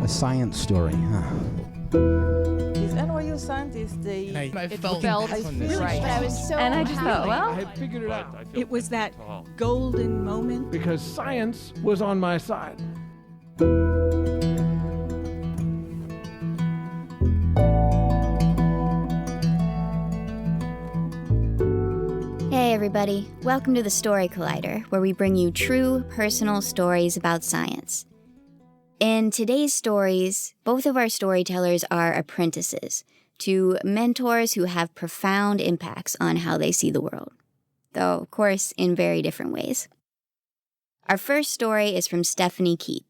A science story, huh? These NYU scientists, I felt right. But I was so And I just thought, well, I had figured it out. It was that golden moment. Because science was on my side. Hey everybody, welcome to the Story Collider, where we bring you true, personal stories about science. In today's stories, both of our storytellers are apprentices, two mentors who have profound impacts on how they see the world, though, of course, in very different ways. Our first story is from Stephanie Keep.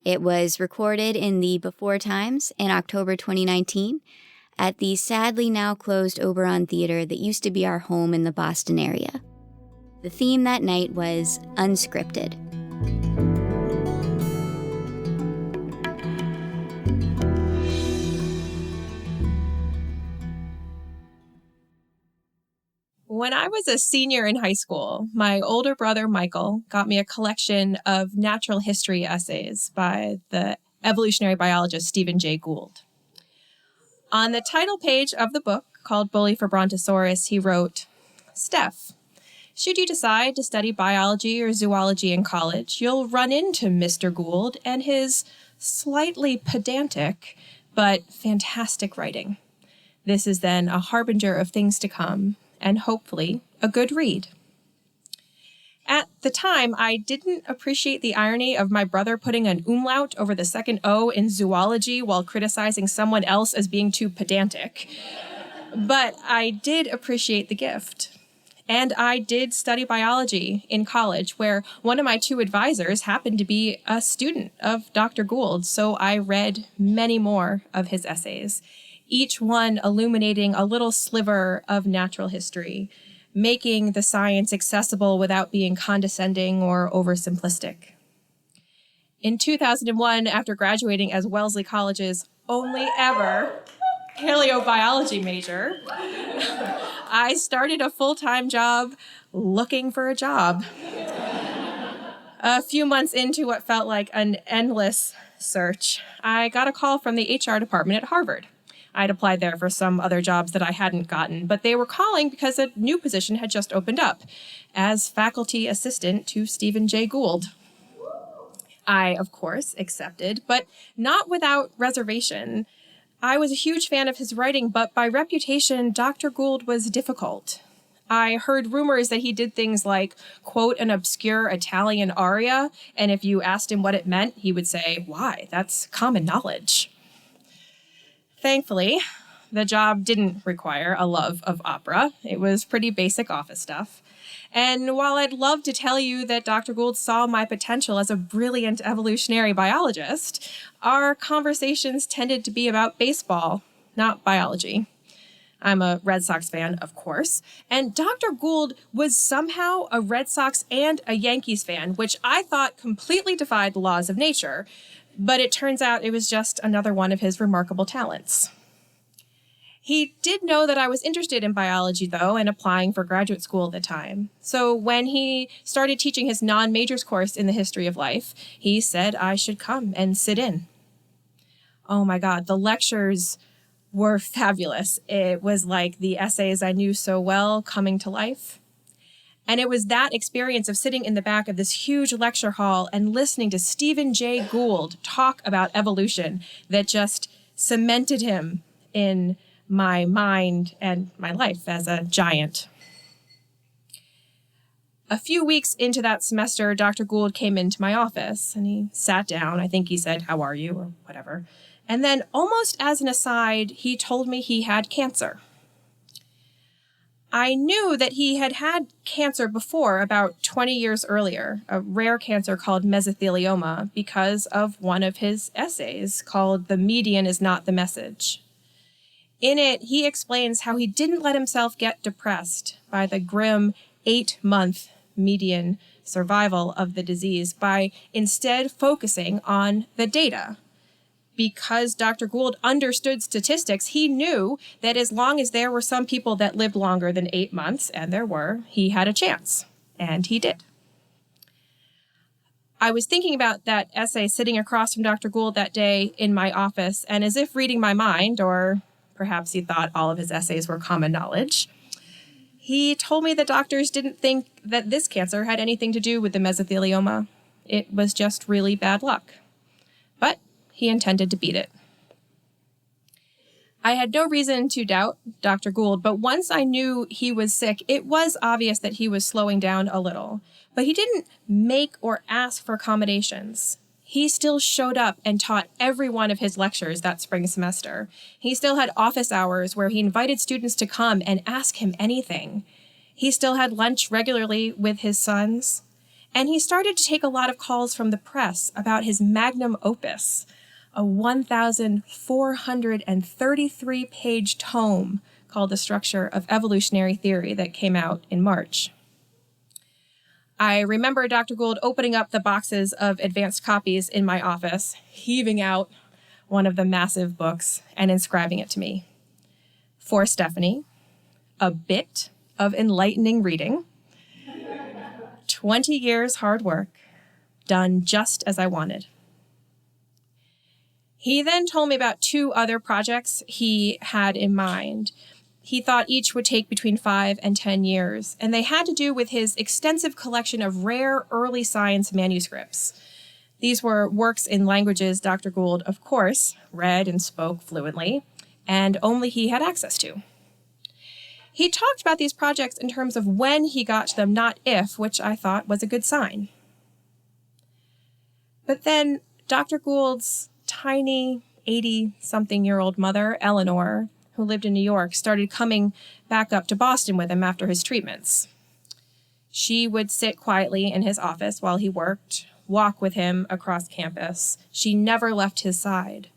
It was recorded in the Before Times in October 2019 at the sadly now closed Oberon Theater that used to be our home in the Boston area. The theme that night was unscripted. When I was a senior in high school, my older brother, Michael, got me a collection of natural history essays by the evolutionary biologist Stephen Jay Gould. On the title page of the book, called Bully for Brontosaurus, he wrote, "Steph, should you decide to study biology or zoology in college, you'll run into Mr. Gould and his slightly pedantic but fantastic writing. This is then a harbinger of things to come, and hopefully a good read." At the time, I didn't appreciate the irony of my brother putting an umlaut over the second O in zoology while criticizing someone else as being too pedantic. But I did appreciate the gift. And I did study biology in college, where one of my two advisors happened to be a student of Dr. Gould, so I read many more of his essays, each one illuminating a little sliver of natural history, making the science accessible without being condescending or oversimplistic. In 2001, after graduating as Wellesley College's only ever paleobiology major, I started a full-time job looking for a job. A few months into what felt like an endless search, I got a call from the HR department at Harvard. I'd applied there for some other jobs that I hadn't gotten, but they were calling because a new position had just opened up as faculty assistant to Stephen Jay Gould. I, of course, accepted, but not without reservation. I was a huge fan of his writing, but by reputation, Dr. Gould was difficult. I heard rumors that he did things like quote an obscure Italian aria, and if you asked him what it meant, he would say, "Why? That's common knowledge." Thankfully, the job didn't require a love of opera. It was pretty basic office stuff. And while I'd love to tell you that Dr. Gould saw my potential as a brilliant evolutionary biologist, our conversations tended to be about baseball, not biology. I'm a Red Sox fan, of course, and Dr. Gould was somehow a Red Sox and a Yankees fan, which I thought completely defied the laws of nature. But it turns out it was just another one of his remarkable talents. He did know that I was interested in biology, though, and applying for graduate school at the time. So when he started teaching his non-majors course in the history of life, he said I should come and sit in. Oh my God, the lectures were fabulous. It was like the essays I knew so well coming to life. And it was that experience of sitting in the back of this huge lecture hall and listening to Stephen Jay Gould talk about evolution that just cemented him in my mind and my life as a giant. A few weeks into that semester, Dr. Gould came into my office and he sat down. I think he said, "How are you?" or whatever. And then almost as an aside, he told me he had cancer. I knew that he had had cancer before, about 20 years earlier, a rare cancer called mesothelioma, because of one of his essays called "The Median is Not the Message." In it, he explains how he didn't let himself get depressed by the grim 8-month median survival of the disease by instead focusing on the data. Because Dr. Gould understood statistics, he knew that as long as there were some people that lived longer than 8 months, and there were, he had a chance. And he did. I was thinking about that essay sitting across from Dr. Gould that day in my office, and as if reading my mind, or perhaps he thought all of his essays were common knowledge, he told me that doctors didn't think that this cancer had anything to do with the mesothelioma. It was just really bad luck. But he intended to beat it. I had no reason to doubt Dr. Gould, but once I knew he was sick, it was obvious that he was slowing down a little. But he didn't make or ask for accommodations. He still showed up and taught every one of his lectures that spring semester. He still had office hours where he invited students to come and ask him anything. He still had lunch regularly with his sons. And he started to take a lot of calls from the press about his magnum opus, a 1,433-page tome called The Structure of Evolutionary Theory that came out in March. I remember Dr. Gould opening up the boxes of advanced copies in my office, heaving out one of the massive books and inscribing it to me. For Stephanie, a bit of enlightening reading, 20 years hard work, done just as I wanted. He then told me about 2 other projects he had in mind. He thought each would take between 5 and 10 years, and they had to do with his extensive collection of rare early science manuscripts. These were works in languages Dr. Gould, of course, read and spoke fluently, and only he had access to. He talked about these projects in terms of when he got to them, not if, which I thought was a good sign. But then Dr. Gould's tiny 80-something-year-old mother, Eleanor, who lived in New York, started coming back up to Boston with him after his treatments. She would sit quietly in his office while he worked, walk with him across campus. She never left his side.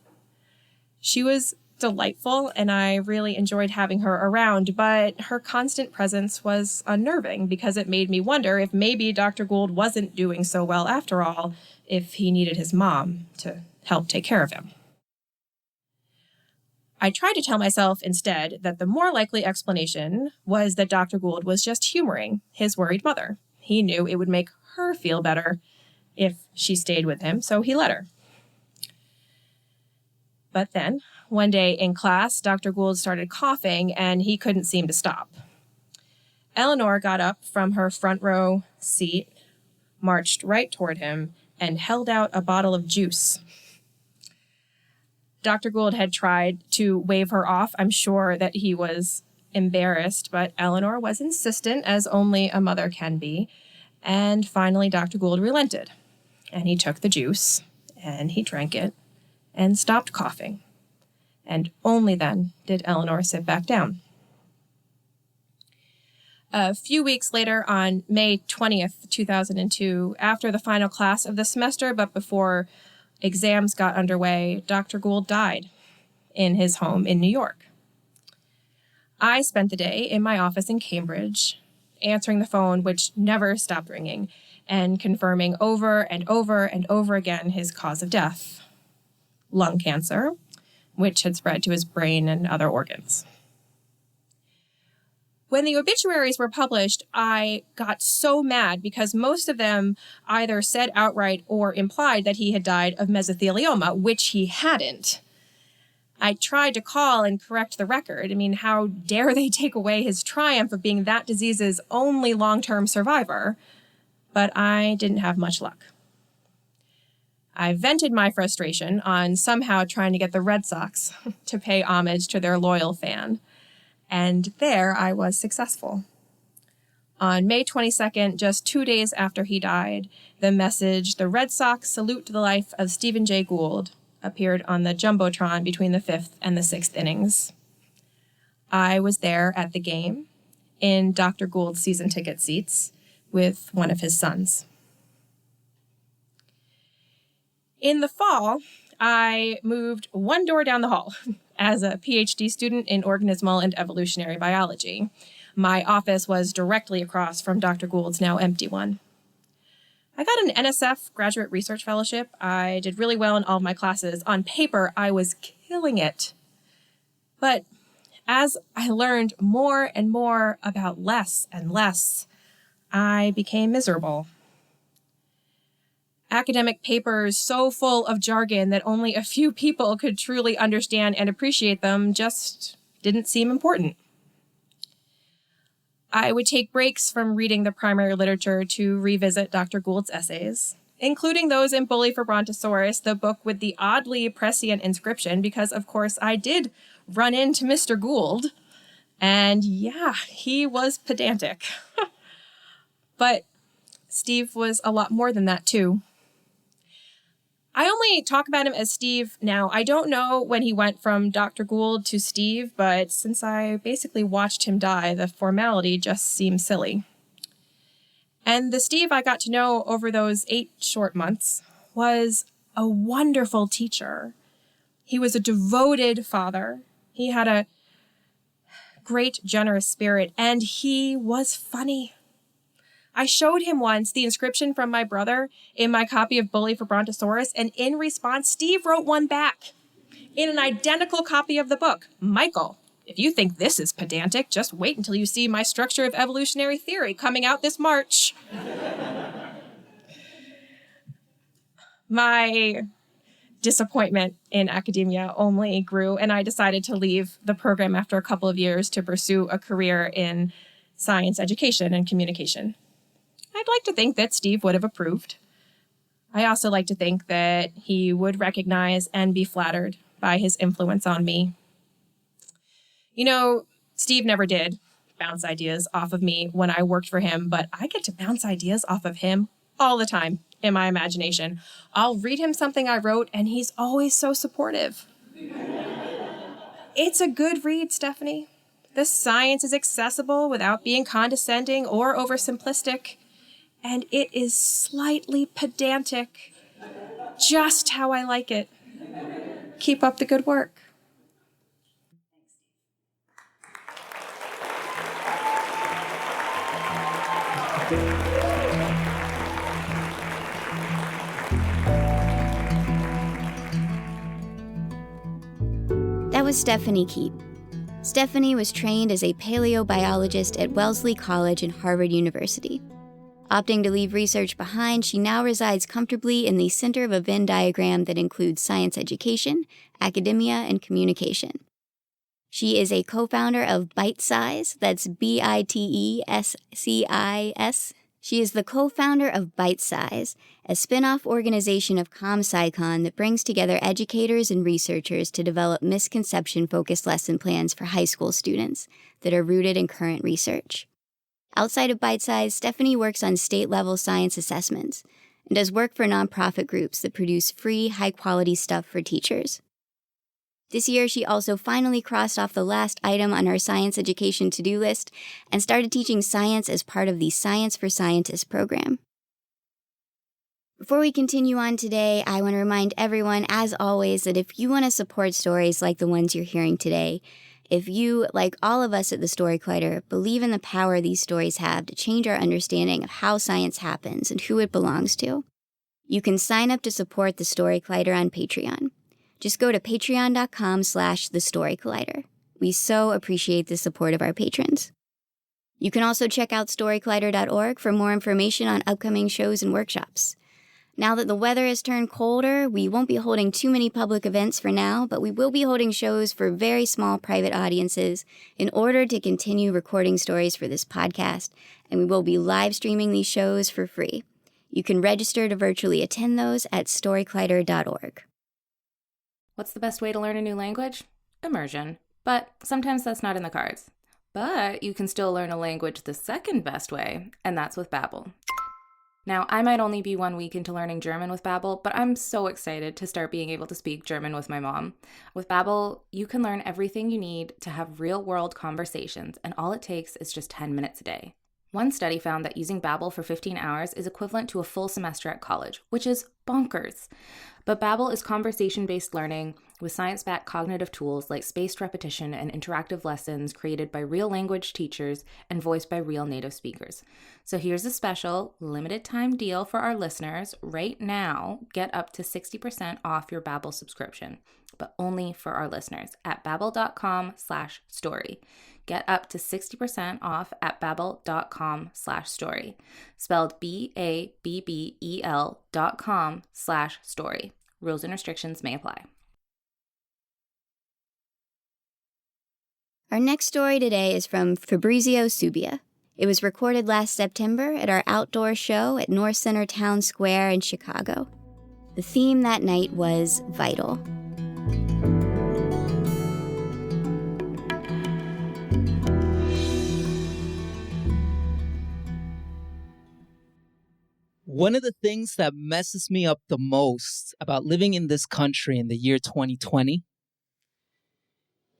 She was delightful, and I really enjoyed having her around, but her constant presence was unnerving because it made me wonder if maybe Dr. Gould wasn't doing so well after all, if he needed his mom to help take care of him. I tried to tell myself instead that the more likely explanation was that Dr. Gould was just humoring his worried mother. He knew it would make her feel better if she stayed with him, so he let her. But then, one day in class, Dr. Gould started coughing, and he couldn't seem to stop. Eleanor got up from her front row seat, marched right toward him, and held out a bottle of juice. Dr. Gould had tried to wave her off. I'm sure that he was embarrassed, but Eleanor was insistent, as only a mother can be. And finally, Dr. Gould relented. And he took the juice, and he drank it, and stopped coughing. And only then did Eleanor sit back down. A few weeks later, on May 20th, 2002, after the final class of the semester, but before exams got underway, Dr. Gould died in his home in New York. I spent the day in my office in Cambridge, answering the phone, which never stopped ringing, and confirming over and over and over again his cause of death: lung cancer, which had spread to his brain and other organs. When the obituaries were published, I got so mad because most of them either said outright or implied that he had died of mesothelioma, which he hadn't. I tried to call and correct the record. I mean, how dare they take away his triumph of being that disease's only long-term survivor? But I didn't have much luck. I vented my frustration on somehow trying to get the Red Sox to pay homage to their loyal fan. And there I was successful. On May 22nd, just 2 days after he died, the message, "The Red Sox salute to the life of Stephen Jay Gould," appeared on the Jumbotron between the 5th and the 6th innings. I was there at the game, in Dr. Gould's season ticket seats, with one of his sons. In the fall, I moved one door down the hall as a PhD student in organismal and evolutionary biology. My office was directly across from Dr. Gould's now empty one. I got an NSF graduate research fellowship. I did really well in all of my classes. On paper, I was killing it. But as I learned more and more about less and less, I became miserable. academic papers so full of jargon that only a few people could truly understand and appreciate them just didn't seem important. I would take breaks from reading the primary literature to revisit Dr. Gould's essays, including those in Bully for Brontosaurus, the book with the oddly prescient inscription, because, of course, I did run into Mr. Gould, and yeah, he was pedantic. But Steve was a lot more than that, too. I only talk about him as Steve now. I don't know when he went from Dr. Gould to Steve, but since I basically watched him die, the formality just seems silly. And the Steve I got to know over those 8 short months was a wonderful teacher. He was a devoted father. He had a great, generous spirit, and he was funny. I showed him once the inscription from my brother in my copy of Bully for Brontosaurus, and in response, Steve wrote one back in an identical copy of the book. Michael, if you think this is pedantic, just wait until you see my Structure of Evolutionary Theory coming out this March. My disappointment in academia only grew, and I decided to leave the program after a couple of years to pursue a career in science education and communication. I'd like to think that Steve would have approved. I also like to think that he would recognize and be flattered by his influence on me. You know, Steve never did bounce ideas off of me when I worked for him, but I get to bounce ideas off of him all the time in my imagination. I'll read him something I wrote, and he's always so supportive. It's a good read, Stephanie. The science is accessible without being condescending or oversimplistic, and it is slightly pedantic, just how I like it. Keep up the good work. That was Stephanie Keep. Stephanie was trained as a paleobiologist at Wellesley College and Harvard University. Opting to leave research behind, she now resides comfortably in the center of a Venn diagram that includes science education, academia, and communication. She is a co-founder of BiteScis, that's BiteScis. She is the co-founder of BiteScis, a spin-off organization of ComSciCon that brings together educators and researchers to develop misconception-focused lesson plans for high school students that are rooted in current research. Outside of BiteScis, Stephanie works on state-level science assessments and does work for nonprofit groups that produce free, high-quality stuff for teachers. This year, she also finally crossed off the last item on our science education to-do list and started teaching science as part of the Science for Scientists program. Before we continue on today, I want to remind everyone, as always, that if you want to support stories like the ones you're hearing today, if you, like all of us at the Story Collider, believe in the power these stories have to change our understanding of how science happens and who it belongs to, you can sign up to support the Story Collider on Patreon. Just go to patreon.com/thestorycollider. We so appreciate the support of our patrons. You can also check out storycollider.org for more information on upcoming shows and workshops. Now that the weather has turned colder, we won't be holding too many public events for now, but we will be holding shows for very small private audiences in order to continue recording stories for this podcast, and we will be live streaming these shows for free. You can register to virtually attend those at storycollider.org. What's the best way to learn a new language? Immersion. But sometimes that's not in the cards. But you can still learn a language the second best way, and that's with Babbel. Now, I might only be 1 week into learning German with Babbel, but I'm so excited to start being able to speak German with my mom. With Babbel, you can learn everything you need to have real-world conversations, and all it takes is just 10 minutes a day. One study found that using Babbel for 15 hours is equivalent to a full semester at college, which is bonkers. But Babbel is conversation-based learning with science-backed cognitive tools like spaced repetition and interactive lessons created by real language teachers and voiced by real native speakers. So here's a special limited-time deal for our listeners. Right now, get up to 60% off your Babbel subscription, but only for our listeners at babbel.com/story. Get up to 60% off at babbel.com/story, spelled BABBEL.com/story. www.com/story. Rules and restrictions may apply. Our next story today is from Fabrizzio Subia. It was recorded last September at our outdoor show at North Center Town Square in Chicago. The theme that night was vital. One of the things that messes me up the most about living in this country in the year 2020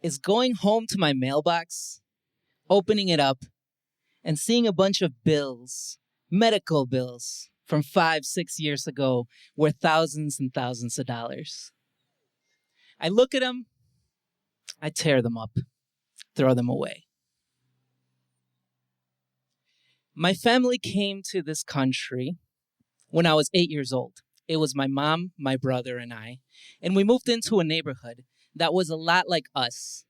is going home to my mailbox, opening it up, and seeing a bunch of bills, medical bills from 5-6 years ago worth thousands and thousands of dollars. I look at them, I tear them up, throw them away. My family came to this country when I was 8 years old. It was my mom, my brother, and I. And we moved into a neighborhood that was a lot like us.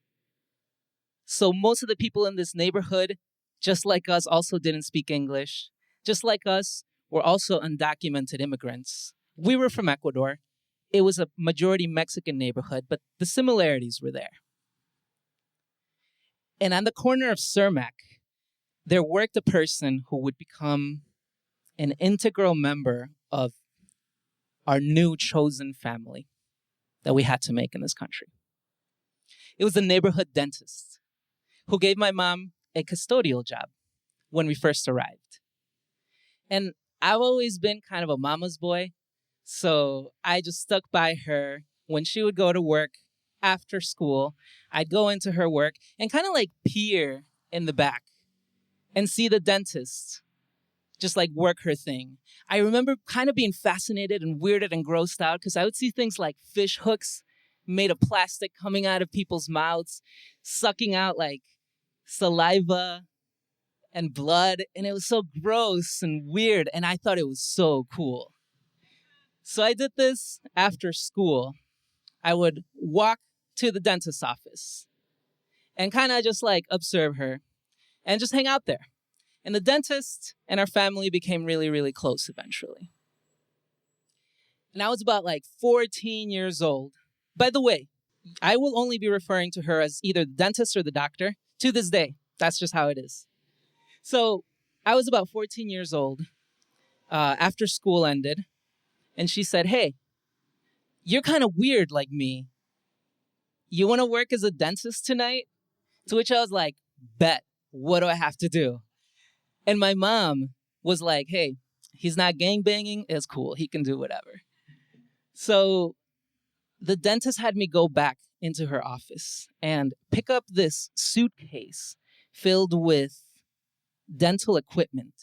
So most of the people in this neighborhood, just like us, also didn't speak English. Just like us, were also undocumented immigrants. We were from Ecuador. It was a majority Mexican neighborhood, but the similarities were there. And on the corner of Cermak, there worked a person who would become an integral member of our new chosen family that we had to make in this country. It was a neighborhood dentist who gave my mom a custodial job when we first arrived. And I've always been kind of a mama's boy, so I just stuck by her when she would go to work after school. I'd go into her work and kind of like peer in the back and see the dentist just like work her thing. I remember kind of being fascinated and weirded and grossed out because I would see things like fish hooks made of plastic coming out of people's mouths, sucking out like saliva and blood. And it was so gross and weird. And I thought it was so cool. So I did this after school. I would walk to the dentist's office and kind of just like observe her and just hang out there. And the dentist and our family became really, really close eventually. And I was about like 14 years old. By the way, I will only be referring to her as either the dentist or the doctor to this day. That's just how it is. So I was about 14 years old after school ended. And she said, "Hey, you're kind of weird like me. You want to work as a dentist tonight?" To which I was like, "Bet. What do I have to do?" And my mom was like, "Hey, he's not gangbanging. It's cool. He can do whatever." So the dentist had me go back into her office and pick up this suitcase filled with dental equipment.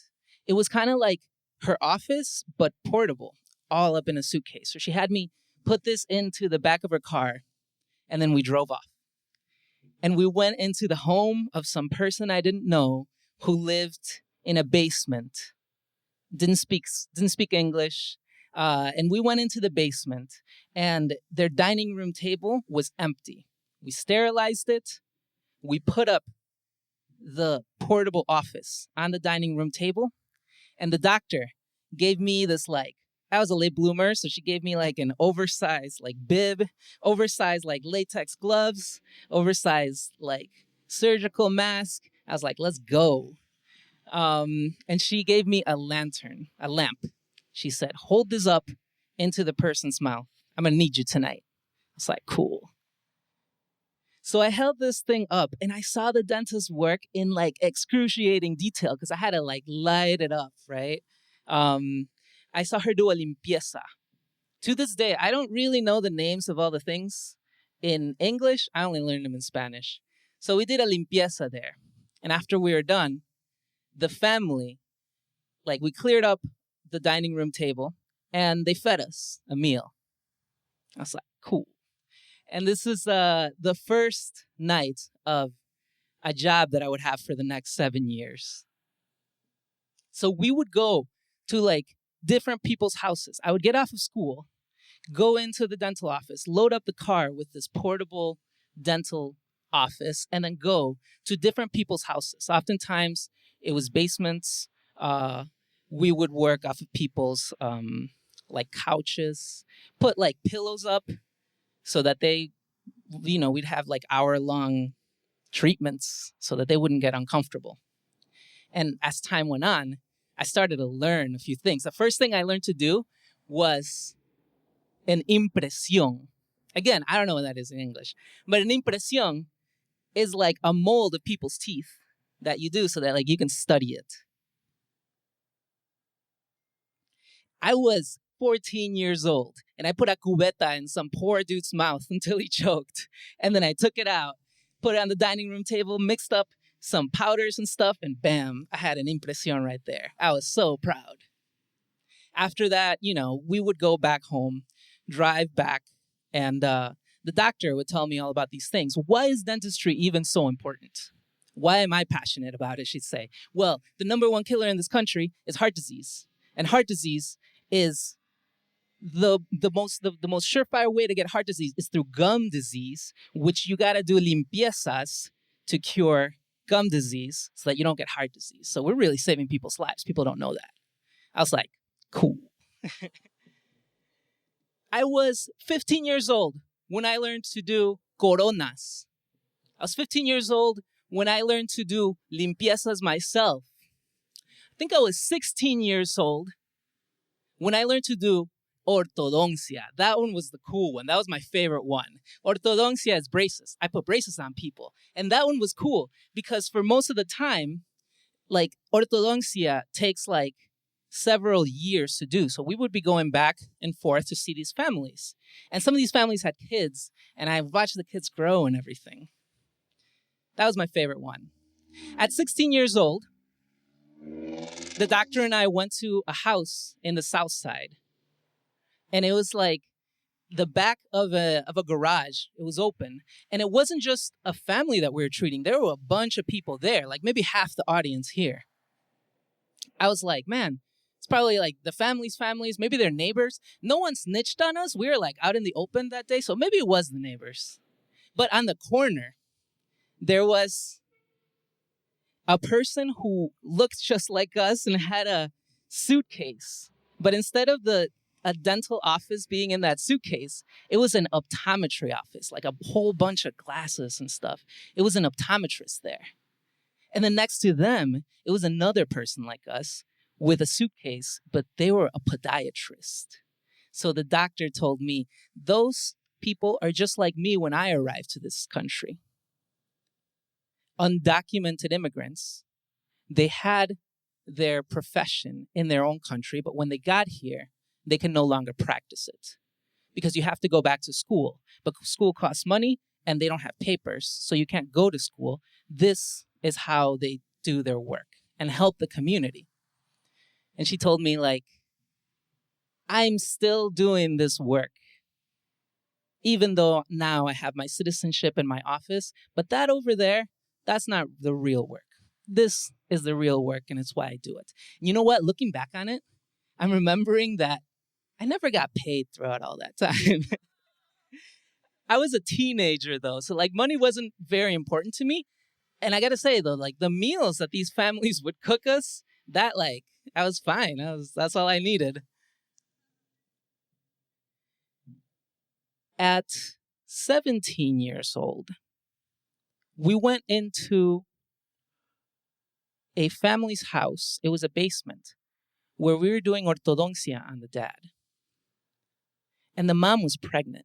It was kind of like her office, but portable, all up in a suitcase. So she had me put this into the back of her car, and then we drove off. And we went into the home of some person I didn't know who lived in a basement, didn't speak English, and we went into the basement, and their dining room table was empty. We sterilized it. We put up the portable office on the dining room table, and the doctor gave me this I was a late bloomer, so she gave me like an oversized bib, oversized latex gloves, oversized surgical mask. I was like, let's go. And she gave me a lamp. She said, "Hold this up into the person's mouth. I'm going to need you tonight." I was like, cool. So I held this thing up and I saw the dentist work in excruciating detail because I had to light it up, right? I saw her do a limpieza. To this day, I don't really know the names of all the things in English. I only learned them in Spanish. So we did a limpieza there. And after we were done, the family, we cleared up the dining room table and they fed us a meal. I was like, cool. And this is the first night of a job that I would have for the next 7 years. So we would go to different people's houses. I would get off of school, go into the dental office, load up the car with this portable dental office, and then go to different people's houses. Oftentimes, it was basements. We would work off of people's like couches, put like pillows up so that they, we'd have like hour-long treatments so that they wouldn't get uncomfortable. And as time went on, I started to learn a few things. The first thing I learned to do was an impresión. Again, I don't know what that is in English, but an impresión is like a mold of people's teeth that you do so that like you can study it. I was 14 years old and I put a cubeta in some poor dude's mouth until he choked. And then I took it out, put it on the dining room table, mixed up some powders and stuff, and bam, I had an impresión right there. I was so proud. After that, we would go back home, drive back, and the doctor would tell me all about these things. Why is dentistry even so important? Why am I passionate about it, she'd say. Well, the number one killer in this country is heart disease. And heart disease is the most surefire way to get heart disease is through gum disease, which you got to do limpiezas to cure gum disease so that you don't get heart disease. So we're really saving people's lives. People don't know that. I was like, cool. I was 15 years old when I learned to do coronas. I was 15 years old when I learned to do limpiezas myself. I think I was 16 years old when I learned to do ortodoncia. That one was the cool one. That was my favorite one. Ortodoncia is braces. I put braces on people. And that one was cool because for most of the time, like ortodoncia takes like several years to do. So we would be going back and forth to see these families. And some of these families had kids, and I watched the kids grow and everything. That was my favorite one. At 16 years old, the doctor and I went to a house in the South Side. And it was like the back of a garage. It was open. And it wasn't just a family that we were treating. There were a bunch of people there, like maybe half the audience here. I was like, man, it's probably like the families, maybe their neighbors. No one snitched on us. We were like out in the open that day. So maybe it was the neighbors. But on the corner, there was a person who looked just like us and had a suitcase. But instead of a dental office being in that suitcase, it was an optometry office, like a whole bunch of glasses and stuff. It was an optometrist there. And then next to them, it was another person like us with a suitcase, but they were a podiatrist. So the doctor told me, those people are just like me when I arrived to this country. Undocumented immigrants, they had their profession in their own country, but when they got here, they can no longer practice it because you have to go back to school. But school costs money and they don't have papers, so you can't go to school. This is how they do their work and help the community. And she told me, like, I'm still doing this work, even though now I have my citizenship in my office. But that over there, that's not the real work. This is the real work, and it's why I do it. You know what? Looking back on it, I'm remembering that I never got paid throughout all that time. I was a teenager, though, so like money wasn't very important to me. And I got to say, though, like the meals that these families would cook us, that like, I was fine. That's all I needed. At 17 years old, we went into a family's house. It was a basement where we were doing ortodoncia on the dad. And the mom was pregnant.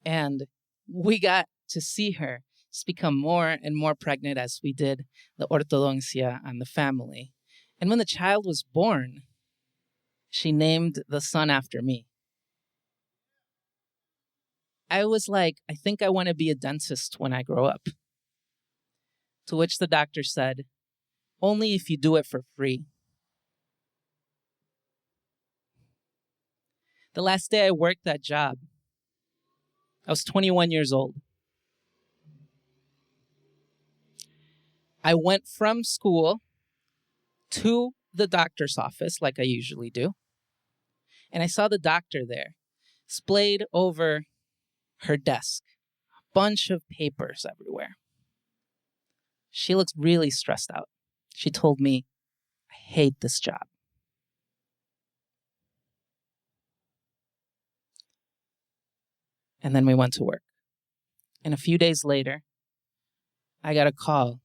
And we got to see her just become more and more pregnant as we did the ortodoncia on the family. And when the child was born, she named the son after me. I was like, I think I want to be a dentist when I grow up. To which the doctor said, only if you do it for free. The last day I worked that job, I was 21 years old. I went from school to the doctor's office like I usually do. And I saw the doctor there, splayed over her desk, a bunch of papers everywhere. She looked really stressed out. She told me, I hate this job. And then we went to work. And a few days later, I got a call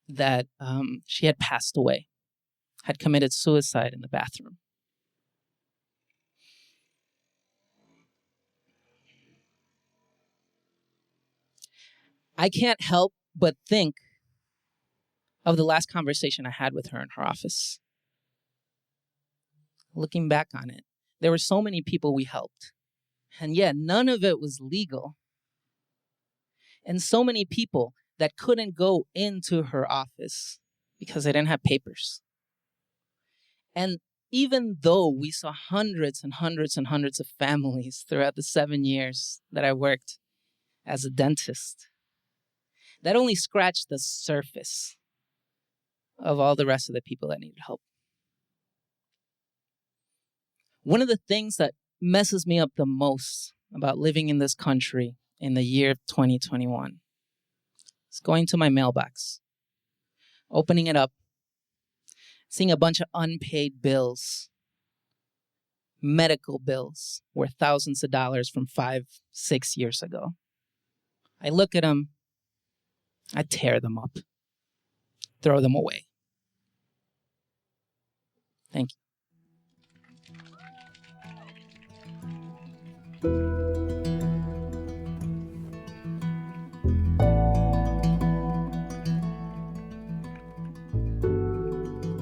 that she had passed away, had committed suicide in the bathroom. I can't help but think of the last conversation I had with her in her office. Looking back on it, there were so many people we helped. And yet, none of it was legal. And so many people that couldn't go into her office because they didn't have papers. And even though we saw hundreds and hundreds and hundreds of families throughout the 7 years that I worked as a dentist, that only scratched the surface of all the rest of the people that needed help. One of the things that messes me up the most about living in this country in the year 2021 is going to my mailbox, opening it up, seeing a bunch of unpaid bills, medical bills worth thousands of dollars from 5-6 years ago. I look at them, I tear them up, throw them away. Thank you.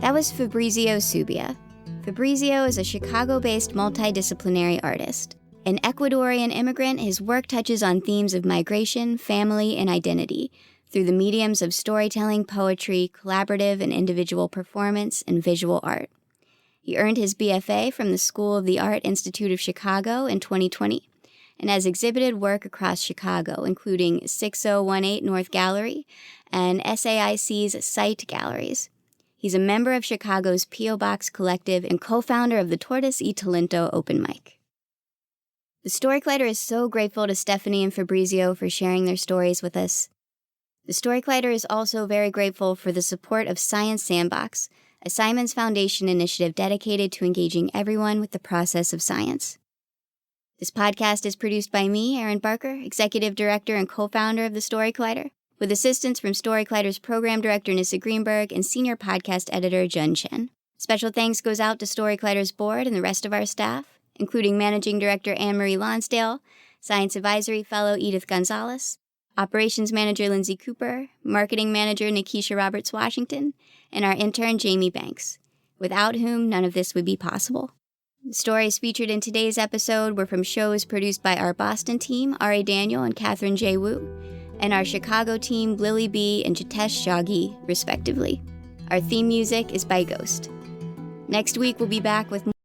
That was Fabrizzio Subia. Fabrizzio is a Chicago-based multidisciplinary artist. An Ecuadorian immigrant, his work touches on themes of migration, family, and identity through the mediums of storytelling, poetry, collaborative and individual performance, and visual art. He earned his BFA from the School of the Art Institute of Chicago in 2020 and has exhibited work across Chicago, including 6018 North Gallery and SAIC's Site Galleries. He's a member of Chicago's P.O. Box Collective and co-founder of the Tortoise y Talento Open Mic. The Story Collider is so grateful to Stephanie and Fabrizzio for sharing their stories with us. The Story Collider is also very grateful for the support of Science Sandbox, a Simons Foundation initiative dedicated to engaging everyone with the process of science. This podcast is produced by me, Erin Barker, Executive Director and co-founder of The Story Collider, with assistance from Story Collider's Program Director Nissa Greenberg and Senior Podcast Editor Jun Chen. Special thanks goes out to Story Collider's board and the rest of our staff, including Managing Director Anne-Marie Lonsdale, Science Advisory Fellow Edith Gonzalez, Operations Manager Lindsay Cooper, Marketing Manager Nikisha Roberts-Washington, and our intern Jamie Banks, without whom none of this would be possible. The stories featured in today's episode were from shows produced by our Boston team, Ari Daniel and Catherine J. Wu, and our Chicago team, Lily B. and Jitesh Shaggi, respectively. Our theme music is by Ghost. Next week, we'll be back with more